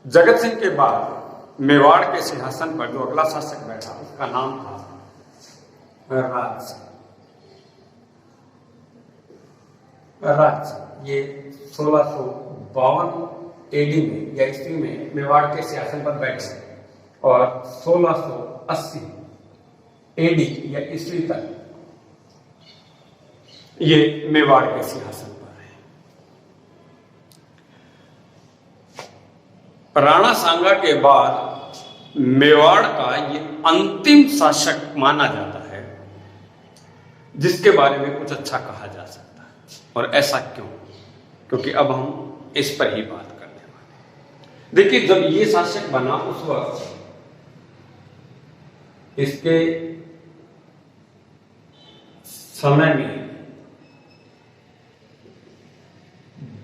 जगत सिंह के बाद मेवाड़ के सिंहासन पर जो अगला शासक बैठा उसका नाम था राज सिंह। राज सिंह ये 1652 एडी में या ईस्वी में मेवाड़ के सिंहासन पर बैठे और 1680 एडी या ईस्वी तक ये मेवाड़ के सिंहासन पर है। राणा सांगा के बाद मेवाड़ का ये अंतिम शासक माना जाता है जिसके बारे में कुछ अच्छा कहा जा सकता है। और ऐसा क्यों? क्योंकि अब हम इस पर ही बात करने वाले हैं। देखिए, जब ये शासक बना उस वक्त इसके समय में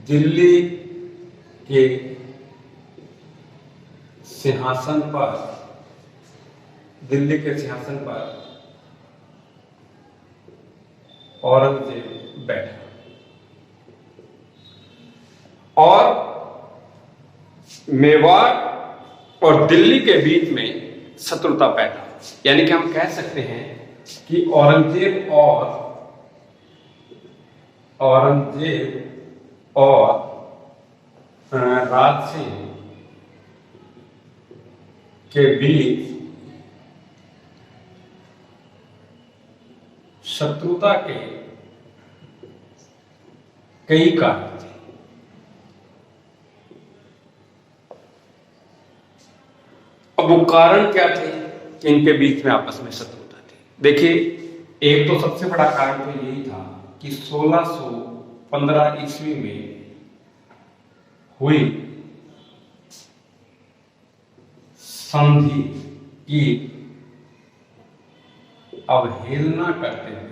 दिल्ली के सिंहासन पर औरंगजेब बैठा और मेवाड़ और दिल्ली के बीच में शत्रुता पैदा, यानी कि हम कह सकते हैं कि औरंगजेब और राज सिंह के बीच शत्रुता के कई कारण थे। अब वो कारण क्या थे कि इनके बीच में आपस में शत्रुता थी? देखिए, एक तो सबसे बड़ा कारण तो यही था कि 1615 ईस्वी में हुई संधि की अवहेलना करते हुए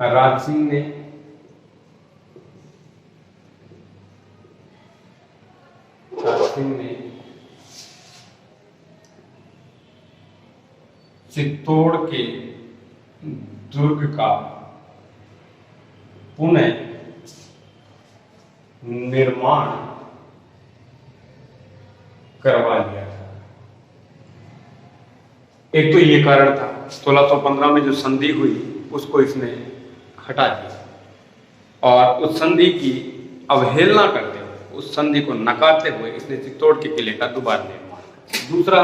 राज सिंह ने चित्तौड़ के दुर्ग का पुनः निर्माण करवा लिया था। एक तो ये कारण था, 1615 में जो संधि हुई उसको इसने हटा दिया और उस संधि की अवहेलना करते हुए, उस संधि को नकारते हुए इसने चित्तौड़ के किले का दोबारा निर्माण किया। दूसरा,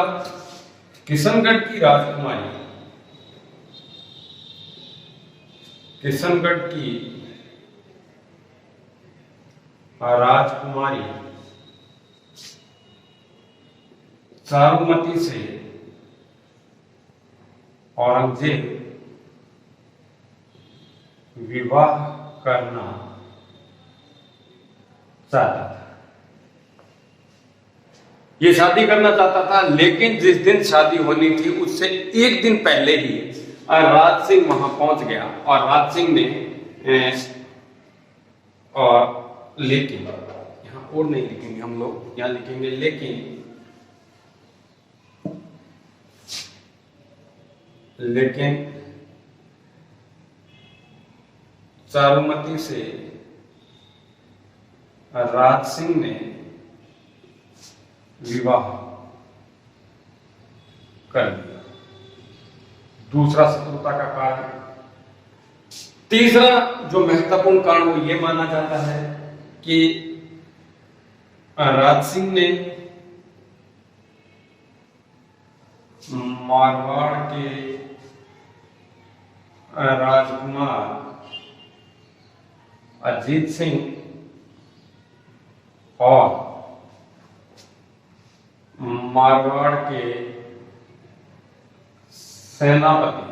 किशनगढ़ की राजकुमारी चारुमती से औरंगजेब विवाह करना चाहता था। ये शादी करना चाहता था, लेकिन जिस दिन शादी होनी थी उससे एक दिन पहले ही राज सिंह वहां पहुंच गया और राज सिंह ने लेकिन यहां और नहीं लिखेंगे हम लोग, यहां लिखेंगे लेकिन चारुमती से राज सिंह ने विवाह कर लिया। दूसरा शत्रुता का कारण। तीसरा जो महत्वपूर्ण कारण वो ये माना जाता है कि राज सिंह ने मारवाड़ के राजकुमार अजीत सिंह और मारवाड़ के सेनापति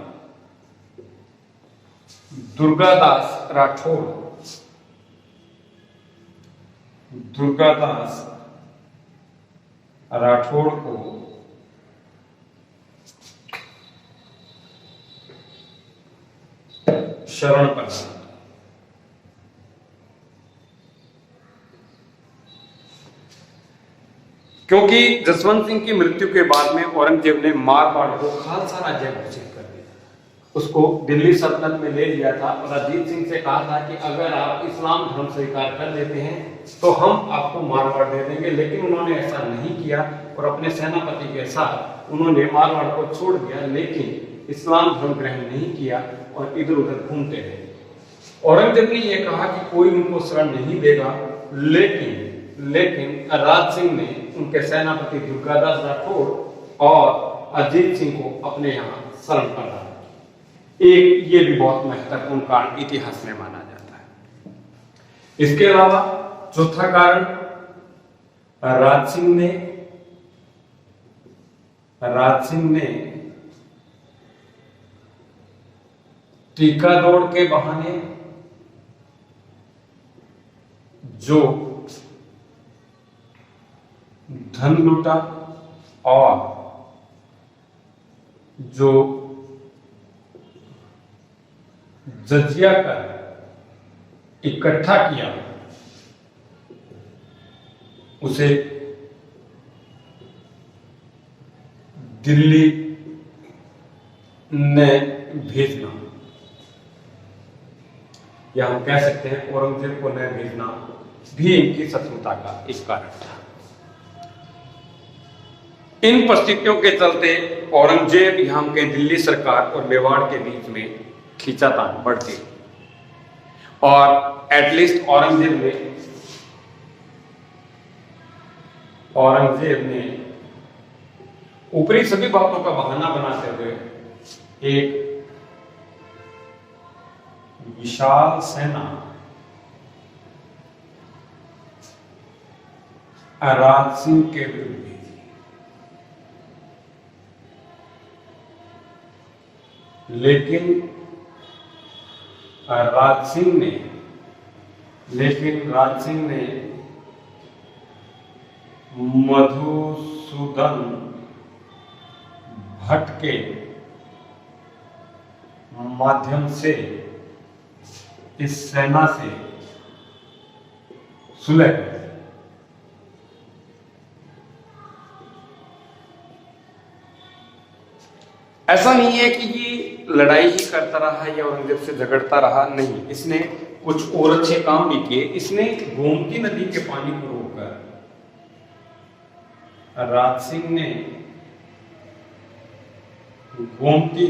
दुर्गादास राठौड़ को शरण प्रदान, क्योंकि जसवंत सिंह की मृत्यु के बाद में औरंगजेब ने मारवाड़ को खालसा राज्य घोषित कर दिया। उसको दिल्ली सल्तनत में ले लिया था और अजीत सिंह से कहा था कि अगर आप इस्लाम धर्म स्वीकार कर लेते हैं तो हम आपको मारवाड़ दे देंगे, लेकिन उन्होंने ऐसा नहीं किया और अपने सेनापति के साथ उन्होंने मारवाड़ को छोड़ दिया, लेकिन इस्लाम धर्म ग्रहण नहीं किया और इधर उधर घूमते रहे। औरंगजेब ने यह कहा कि कोई उनको शरण नहीं देगा, लेकिन राज सिंह ने उनके सेनापति दुर्गादास राठौर और अजीत सिंह को अपने यहाँ शरण कर रहा। एक ये भी बहुत महत्वपूर्ण कारण इतिहास में माना जाता है। इसके अलावा चौथा कारण, राज सिंह ने टीका दौड़ के बहाने जो धन लूटा और जो जजिया कर इकट्ठा किया उसे दिल्ली ने भेजना, या हम कह सकते हैं औरंगजेब को न भेजना भी इनकी शत्रुता का एक कारण था। इन परिस्थितियों के चलते औरंगजेब यहाँ के दिल्ली सरकार और मेवाड़ के बीच में खींचातान बढ़ गई और एटलीस्ट औरंगजेब ने ऊपरी सभी बातों का बहाना बनाते हुए एक विशाल सेना राज सिंह के विरुद्ध भेजी, लेकिन राज सिंह ने मधुसूदन भट्ट के माध्यम से इस सेना से सुलह कर। ऐसा नहीं है कि ये लड़ाई ही करता रहा या औरंगजेब से झगड़ता रहा, नहीं, इसने कुछ और अच्छे काम भी किए। इसने गोमती नदी के पानी को रोककर राज सिंह ने गोमती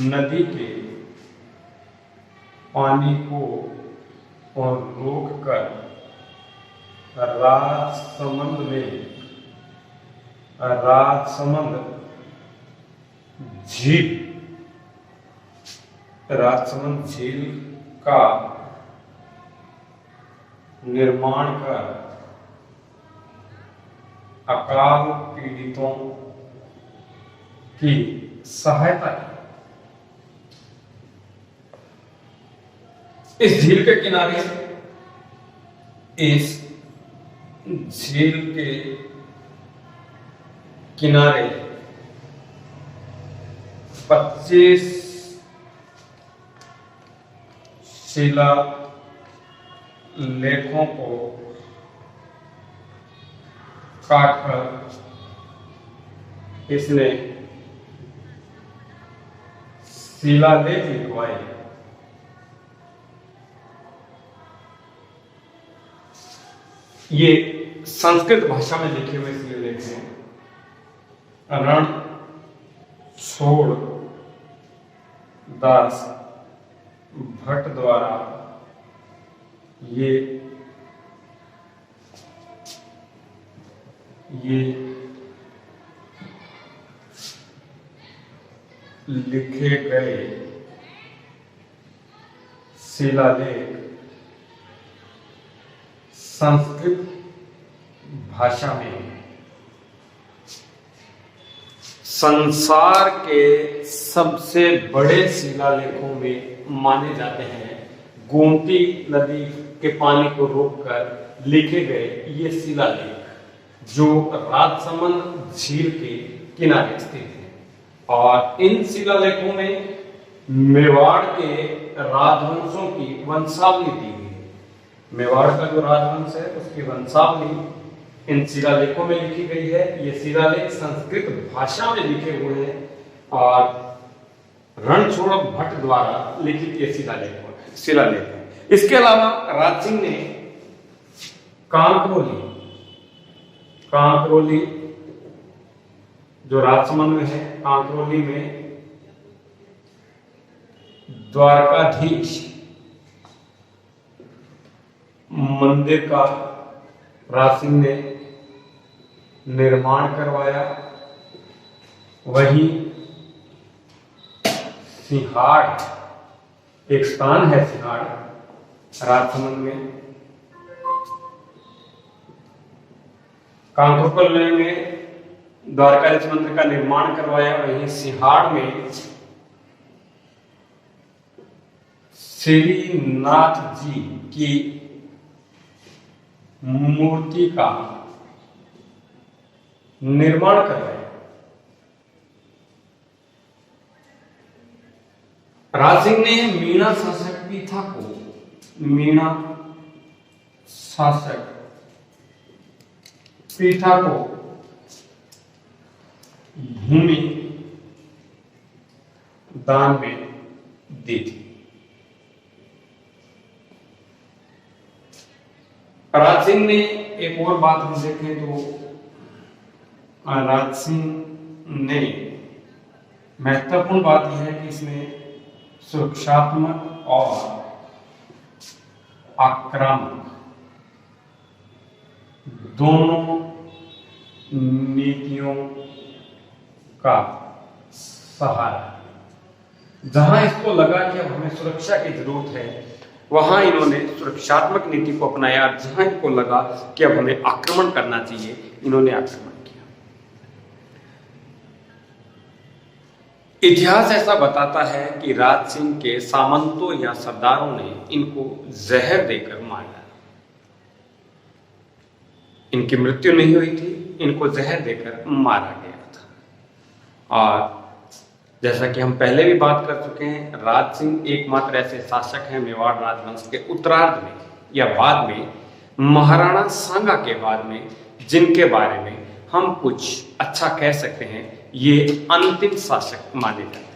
नदी के पानी को और रोककर राजसमंद झील का निर्माण कर अकाल पीड़ितों की सहायता की। इस झील के किनारे, इस झील के किनारे 25 शिला लेखों को काटकर इसने शिलालेख लिखवाए। ये संस्कृत भाषा में लिखे हुए शिलालेख हैं। रण छोड़ दास भट्ट द्वारा ये लिखे गए शिलालेख संस्कृत भाषा में संसार के सबसे बड़े शिलालेखों में माने जाते हैं। गोमती नदी के पानी को रोककर लिखे गए ये शिलालेख जो राजसमंद झील के किनारे स्थित है, और इन शिलालेखों में मेवाड़ के राजवंशों की वंशावली दी हुई है। मेवाड़ का जो राजवंश है उसकी वंशावली इन शिलालेखों में लिखी गई है। ये शिलालेख संस्कृत भाषा में लिखे हुए हैं और रणछोड़ भट्ट द्वारा लिखित ये शिलालेख है। इसके अलावा राज सिंह ने कांकरोली जो राजसमंद में है, कांकरोली में द्वारकाधीश मंदिर का राज सिंह ने निर्माण करवाया। वहीं सिंहाड़ एक स्थान है, सिंहाड़ राजसमंद में, कांकरोली में द्वारकाधीश मंदिर का निर्माण करवाया। वहीं सिंहाड़ में श्रीनाथ जी की मूर्ति का निर्माण करवाया। राज सिंह ने मीणा शासक पीठा को भूमि दान में दी थी। राज सिंह ने एक और बात हम देखें तो राज सिंह ने महत्वपूर्ण बात यह है कि इसने सुरक्षात्मक और आक्रामक दोनों नीतियों का सहारा, जहां इसको लगा कि अब हमें सुरक्षा की जरूरत है वहां इन्होंने सुरक्षात्मक नीति को अपनाया, और जहां इनको लगा कि अब हमें आक्रमण करना चाहिए इन्होंने आक्रमण किया। इतिहास ऐसा बताता है कि राज सिंह के सामंतों या सरदारों ने इनको जहर देकर मार डाला। इनकी मृत्यु नहीं हुई थी, इनको जहर देकर मारा गया था। और जैसा कि हम पहले भी बात कर चुके हैं, राज सिंह एकमात्र ऐसे शासक हैं मेवाड़ राजवंश के उत्तरार्ध में या बाद में, महाराणा सांगा के बाद में, जिनके बारे में हम कुछ अच्छा कह सकते हैं, ये अंतिम शासक माने जाते हैं।